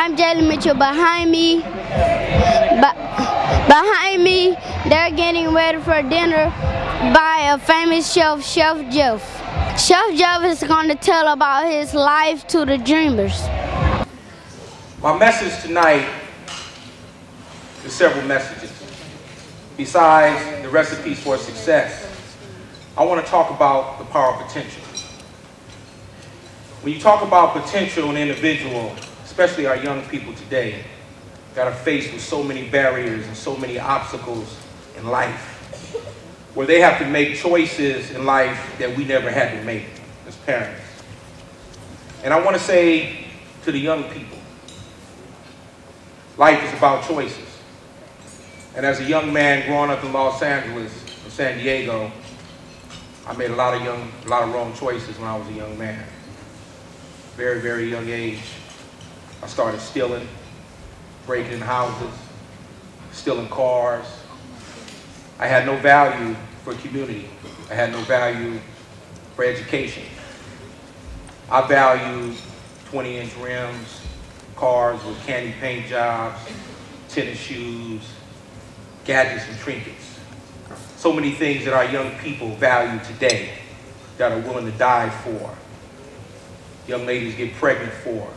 I'm Jalyn Mitchell. Behind me, they're getting ready for dinner by a famous chef, Cheff Jeff. Cheff Jeff is going to tell about his life to the dreamers. My message tonight is several messages. Besides the recipes for success, I want to talk about the power of potential. When you talk about potential in an individual, especially our young people today, that are faced with so many barriers and so many obstacles in life, where they have to make choices in life that we never had to make as parents. And I want to say to the young people, life is about choices. And as a young man growing up in Los Angeles and San Diego, I made a lot of wrong choices when I was a young man. Very, very young age. I started stealing, breaking in houses, stealing cars. I had no value for community. I had no value for education. I valued 20-inch rims, cars with candy paint jobs, tennis shoes, gadgets and trinkets. So many things that our young people value today that are willing to die for. Young ladies get pregnant for.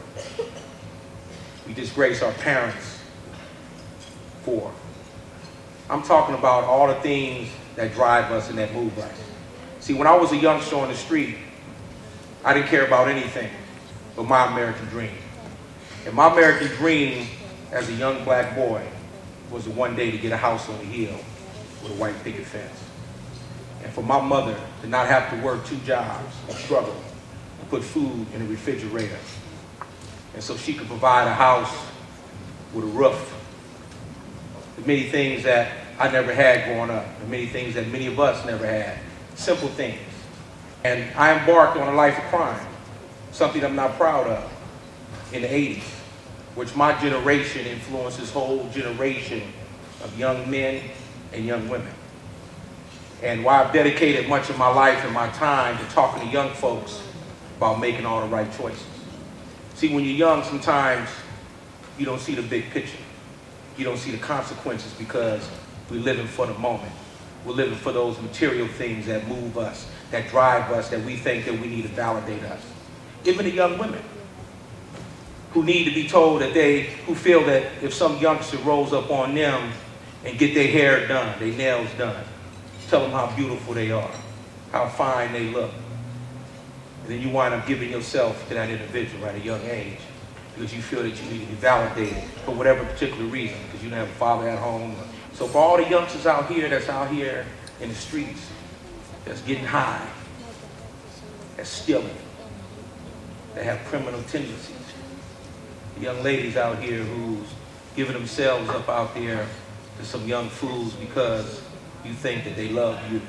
We disgrace our parents for. I'm talking about all the things that drive us and that move us. See, when I was a youngster on the street, I didn't care about anything but my American dream. And my American dream as a young black boy was the one day to get a house on the hill with a white picket fence. And for my mother to not have to work 2 jobs and struggle to put food in the refrigerator. And so she could provide a house with a roof. The many things that I never had growing up, the many things that many of us never had. Simple things. And I embarked on a life of crime, something I'm not proud of, in the 80s, which my generation influenced this whole generation of young men and young women. And why I've dedicated much of my life and my time to talking to young folks about making all the right choices. See, when you're young, sometimes you don't see the big picture. You don't see the consequences because we're living for the moment. We're living for those material things that move us, that drive us, that we think that we need to validate us. Even the young women who need to be told that who feel that if some youngster rolls up on them and get their hair done, their nails done, tell them how beautiful they are, how fine they look. And then you wind up giving yourself to that individual at a young age because you feel that you need to be validated for whatever particular reason, because you don't have a father at home. So for all the youngsters out here that's out here in the streets, that's getting high, that's stealing, that have criminal tendencies, the young ladies out here who's giving themselves up out there to some young fools because you think that they love you.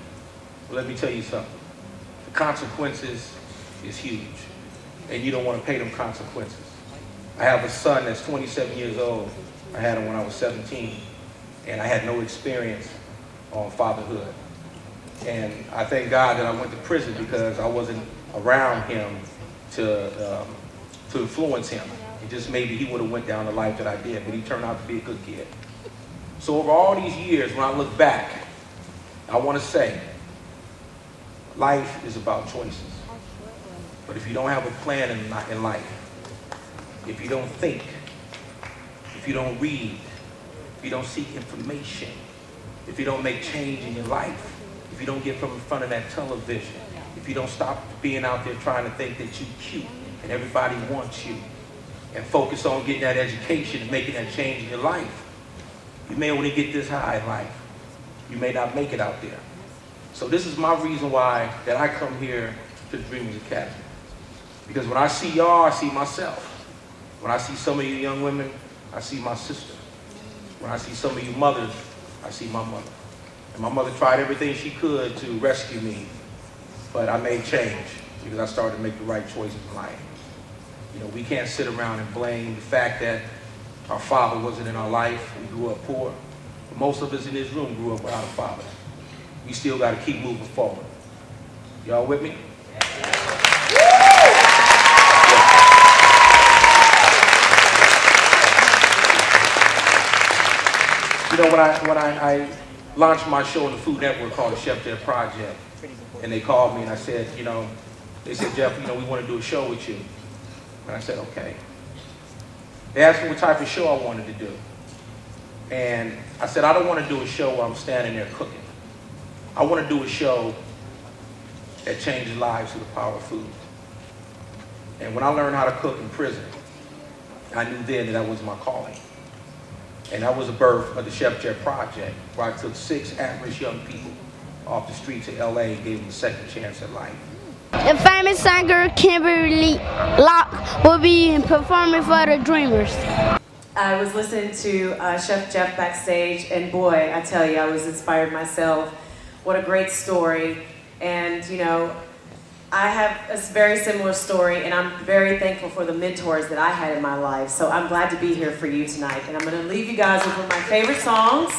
Well, let me tell you something. The consequences is huge, and you don't want to pay them consequences. I have a son that's 27 years old. I had him when I was 17, and I had no experience on fatherhood. And I thank God that I went to prison because I wasn't around him to influence him. It just maybe he would have went down the life that I did, but he turned out to be a good kid. So over all these years, when I look back, I want to say, life is about choices. But if you don't have a plan in life, if you don't think, if you don't read, if you don't seek information, if you don't make change in your life, if you don't get from in front of that television, if you don't stop being out there trying to think that you're cute and everybody wants you, and focus on getting that education and making that change in your life, you may only get this high in life. You may not make it out there. So this is my reason why that I come here to the Dreamers Academy. Because when I see y'all, I see myself. When I see some of you young women, I see my sister. When I see some of you mothers, I see my mother. And my mother tried everything she could to rescue me, but I made change because I started to make the right choices in life. You know, we can't sit around and blame the fact that our father wasn't in our life. We grew up poor. But most of us in this room grew up without a father. We still got to keep moving forward. Y'all with me? You know, when I launched my show on the Food Network called the Cheff Jeff Project, and they called me and I said, you know, they said, Jeff, you know, we want to do a show with you. And I said, okay. They asked me what type of show I wanted to do. And I said, I don't want to do a show where I'm standing there cooking. I want to do a show that changes lives through the power of food. And when I learned how to cook in prison, I knew then that was my calling. And that was the birth of the Cheff Jeff Project, where I took 6 at-risk young people off the streets of LA and gave them a second chance at life. The famous singer Kimberly Locke will be performing for the Dreamers. I was listening to Cheff Jeff backstage, and boy, I tell you, I was inspired myself. What a great story. And you know, I have a very similar story, and I'm very thankful for the mentors that I had in my life. So I'm glad to be here for you tonight. And I'm going to leave you guys with one of my favorite songs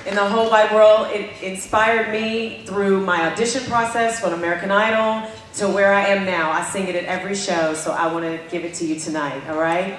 in the whole wide world. It inspired me through my audition process from American Idol to where I am now. I sing it at every show, so I want to give it to you tonight, all right?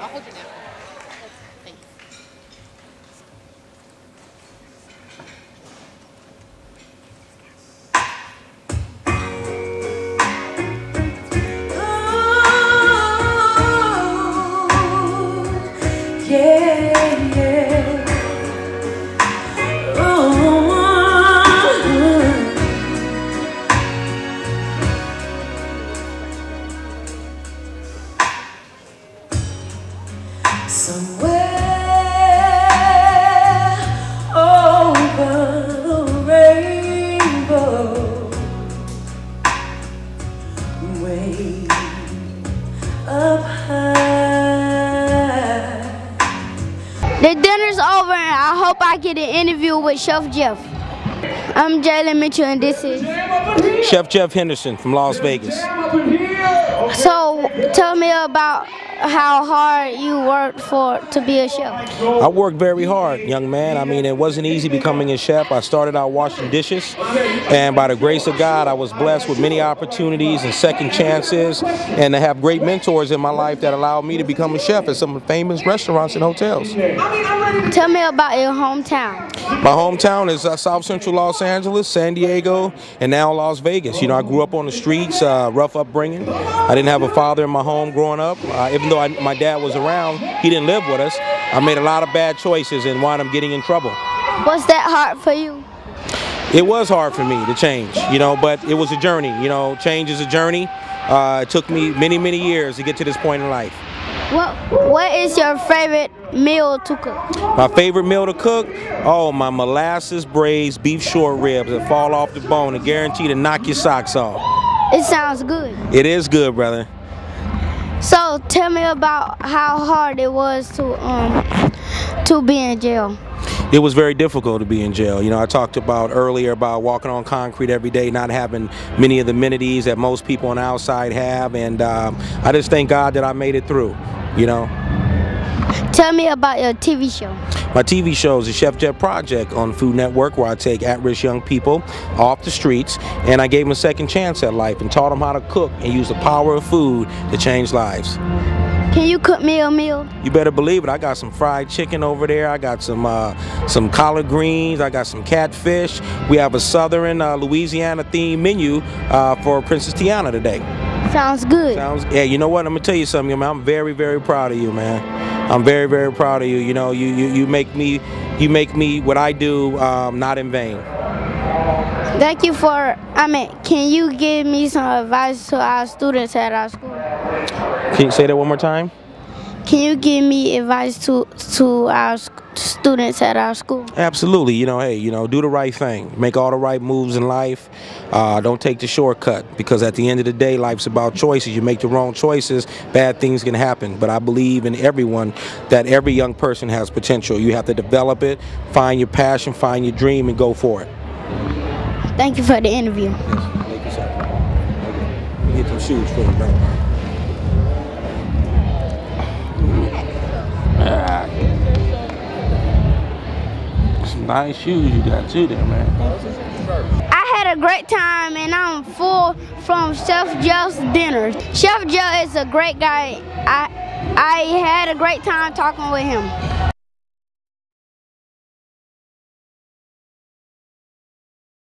The dinner's over and I hope I get an interview with Cheff Jeff. I'm Jalyn Mitchell and this is Cheff Jeff Henderson from Las Vegas. So tell me about how hard you worked to be a chef. I worked very hard, young man. I mean, it wasn't easy becoming a chef. I started out washing dishes, and by the grace of God, I was blessed with many opportunities and second chances, and to have great mentors in my life that allowed me to become a chef at some famous restaurants and hotels. Tell me about your hometown. My hometown is South Central Los Angeles, San Diego, and now Las Vegas. You know, I grew up on the streets, rough upbringing. I didn't have a father in my home growing up. Even though my dad was around, he didn't live with us. I made a lot of bad choices and wound up getting in trouble. Was that hard for you? It was hard for me to change, you know, but it was a journey. You know, change is a journey. It took me many, many years to get to this point in life. What is your favorite meal to cook? My favorite meal to cook? Oh, my molasses braised beef short ribs that fall off the bone and guarantee to knock your socks off. It sounds good. It is good, brother. So tell me about how hard it was to be in jail. It was very difficult to be in jail. You know, I talked about earlier about walking on concrete every day, not having many of the amenities that most people on the outside have, and I just thank God that I made it through, you know. Tell me about your TV show. My TV show is the Cheff Jeff Project on Food Network, where I take at-risk young people off the streets and I gave them a second chance at life and taught them how to cook and use the power of food to change lives. Can you cook me a meal? You better believe it. I got some fried chicken over there. I got some collard greens. I got some catfish. We have a Southern Louisiana themed menu for Princess Tiana today. Sounds good. Yeah, you know what? I'm gonna tell you something, man. I'm very, very proud of you, man. I'm very, very proud of you. You know, you make me what I do not in vain. Thank you can you give me some advice to our students at our school? Can you say that one more time? Can you give me advice to our students at our school? Absolutely. You know, hey, you know, do the right thing. Make all the right moves in life. Don't take the shortcut, because at the end of the day, life's about choices. You make the wrong choices, bad things can happen. But I believe in everyone, that every young person has potential. You have to develop it, find your passion, find your dream, and go for it. Thank you for the interview. Thank you, sir. Get some shoes for you, bro. Some nice shoes you got too there, man. I had a great time and I'm full from Cheff Jeff's dinner. Cheff Jeff is a great guy. I had a great time talking with him.